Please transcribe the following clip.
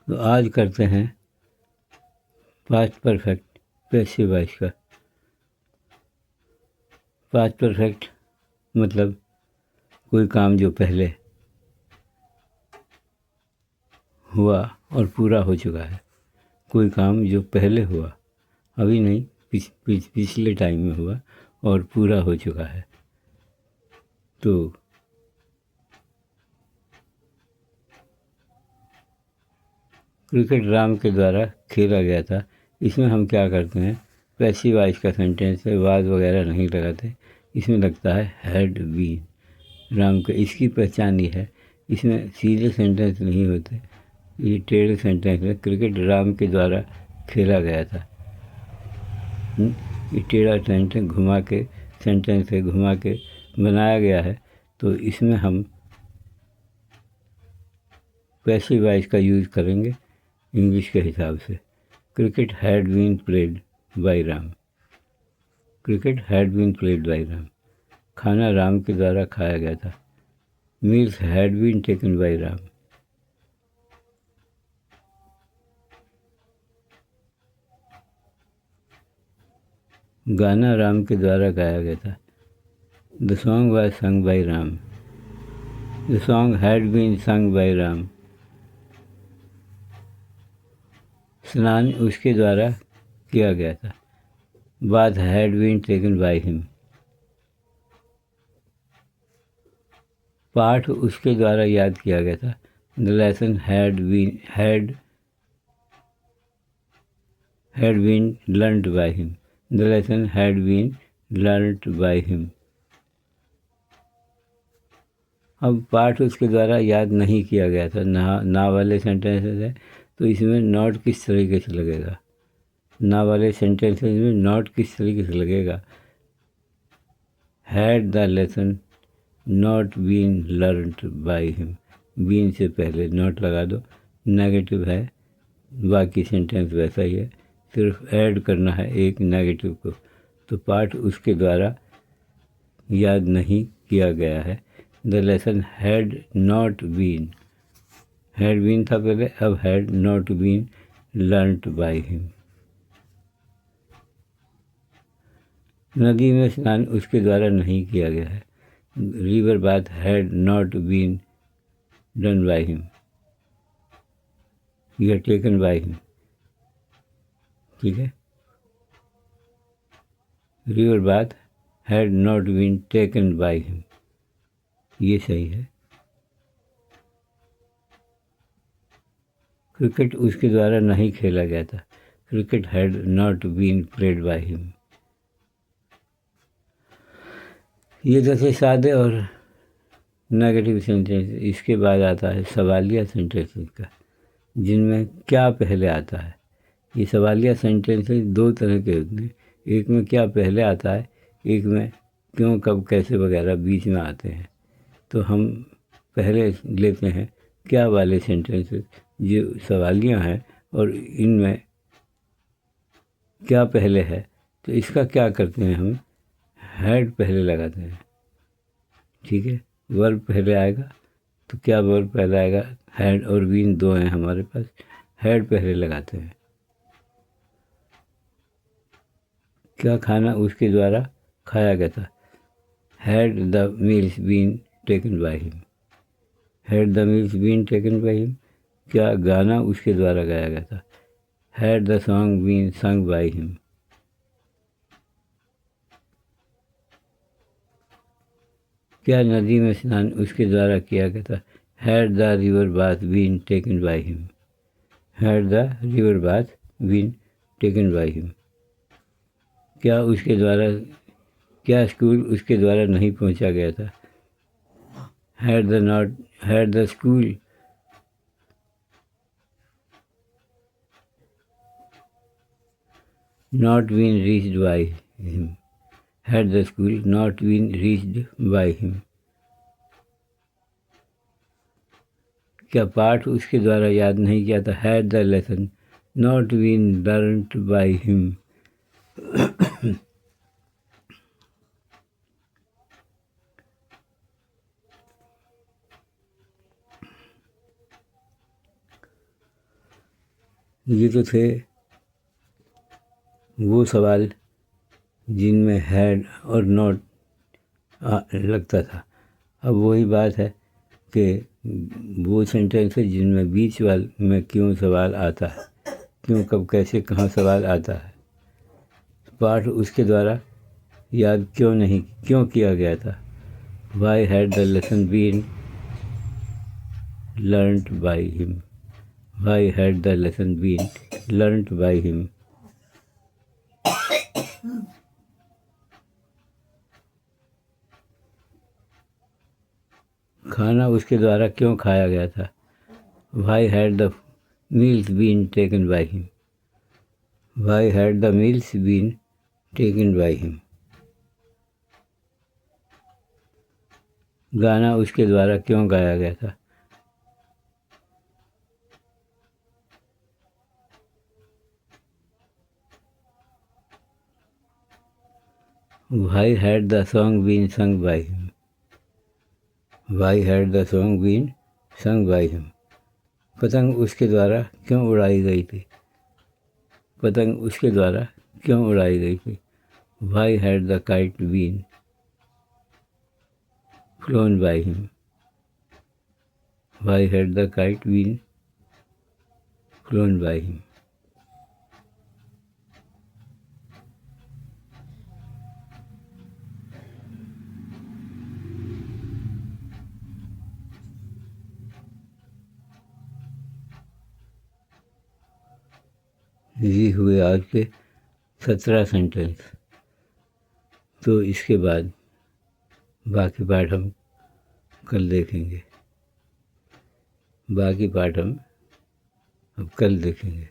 तो आज करते हैं पास्ट परफेक्ट पैसिव वॉइस का। पास्ट परफेक्ट मतलब कोई काम जो पहले हुआ और पूरा हो चुका है। कोई काम जो पहले हुआ, अभी नहीं, पिछले टाइम में हुआ और पूरा हो चुका है। तो क्रिकेट राम के द्वारा खेला गया था। इसमें हम क्या करते हैं, पैसिव वॉइस का सेंटेंस है, वाज वगैरह नहीं लगाते। इसमें लगता है हैड बीन। राम का इसकी पहचान ये है, इसमें सीधे सेंटेंस नहीं होते, ये टेढ़े सेंटेंस है। क्रिकेट राम के द्वारा खेला गया था। ये टेढ़ा सेंटेंस घुमा के, सेंटेंस से घुमा के बनाया गया है। तो इसमें हम पैसिव वॉइस का यूज़ करेंगे इंग्लिश के हिसाब से। Cricket had been played by Ram. Cricket had been played by Ram. खाना राम के द्वारा खाया गया था। Meals had been taken by Ram. गाना राम के द्वारा गाया गया था। The song was sung by Ram. The song had been sung by Ram. स्नान उसके द्वारा किया गया था। Bath had been taken by him. पाठ उसके द्वारा याद किया गया था। The lesson had been learned by him. The lesson had been learned by him. अब पाठ उसके द्वारा याद नहीं किया गया था, ना वाले सेंटेंसेस है, तो इसमें नॉट किस तरीके से लगेगा। ना वाले सेंटेंसेस में नॉट किस तरीके से लगेगा। Had the lesson not been learned by him. Been से पहले नॉट लगा दो, नेगेटिव है, बाकी सेंटेंस वैसा ही है, सिर्फ ऐड करना है एक नेगेटिव को। तो पाठ उसके द्वारा याद नहीं किया गया है। The lesson had not been, had been था पहले, अब had not been learned by him. नदी में स्नान उसके द्वारा नहीं किया गया है। River bath had not been done by him या टेकन बाय हिम। ठीक है, river bath had not been taken by him, ये सही है। क्रिकेट उसके द्वारा नहीं खेला गया था। Cricket had not been played by him. ये जैसे सादे और नेगेटिव सेंटेंस। इसके बाद आता है सवालिया सेंटेंसेस का, जिनमें क्या पहले आता है। ये सवालिया सेंटेंसेस दो तरह के होते हैं, एक में क्या पहले आता है, एक में क्यों, कब, कैसे वगैरह बीच में आते हैं। तो हम पहले लेते हैं क्या वाले सेंटेंसेस, जो सवालियाँ हैं और इनमें क्या पहले है। तो इसका क्या करते हैं, हम हैड पहले लगाते हैं। ठीक है, वर्ब पहले आएगा, तो क्या वर्ब पहले आएगा, हैड और बीन दो हैं हमारे पास, हैड पहले लगाते हैं। क्या खाना उसके द्वारा खाया गया था। Had the meals been taken by him. Had the meals been taken by him. क्या गाना उसके द्वारा गाया गया था। Had the song been sung by him. क्या नदी में स्नान उसके द्वारा किया गया था। Had the river bath been taken by him. Had the river bath been taken by him. क्या उसके द्वारा, क्या स्कूल उसके द्वारा नहीं पहुंचा गया था। Had the school not been reached by him. Had the school not been reached by him. क्या पाठ उसके द्वारा याद नहीं किया था। Had the lesson not been learnt by him. ये तो थे वो सवाल जिनमें हैड और नॉट लगता था। अब वही बात है कि वो सेंटेंस है जिनमें बीच वाल में क्यों सवाल आता है, क्यों, कब, कैसे, कहाँ सवाल आता है। पाठ उसके द्वारा याद क्यों किया गया था। Why had the lesson been learned by him. Why had the lesson been learned by him. खाना उसके द्वारा क्यों खाया गया था। Why had the meals been taken by him. Why had the meals been taken by him. गाना उसके द्वारा क्यों गाया गया था। Why had the song been sung by him? Why had the song been sung by him? पतंग उसके द्वारा क्यों उड़ाई गई थी। पतंग उसके द्वारा क्यों उड़ाई गई थी। Why had the kite been flown by him? Why had the kite been flown by him? ये हुए आज के 17 सेंटेंस। तो इसके बाद बाकी पाठ हम कल देखेंगे। बाकी पाठ हम अब कल देखेंगे।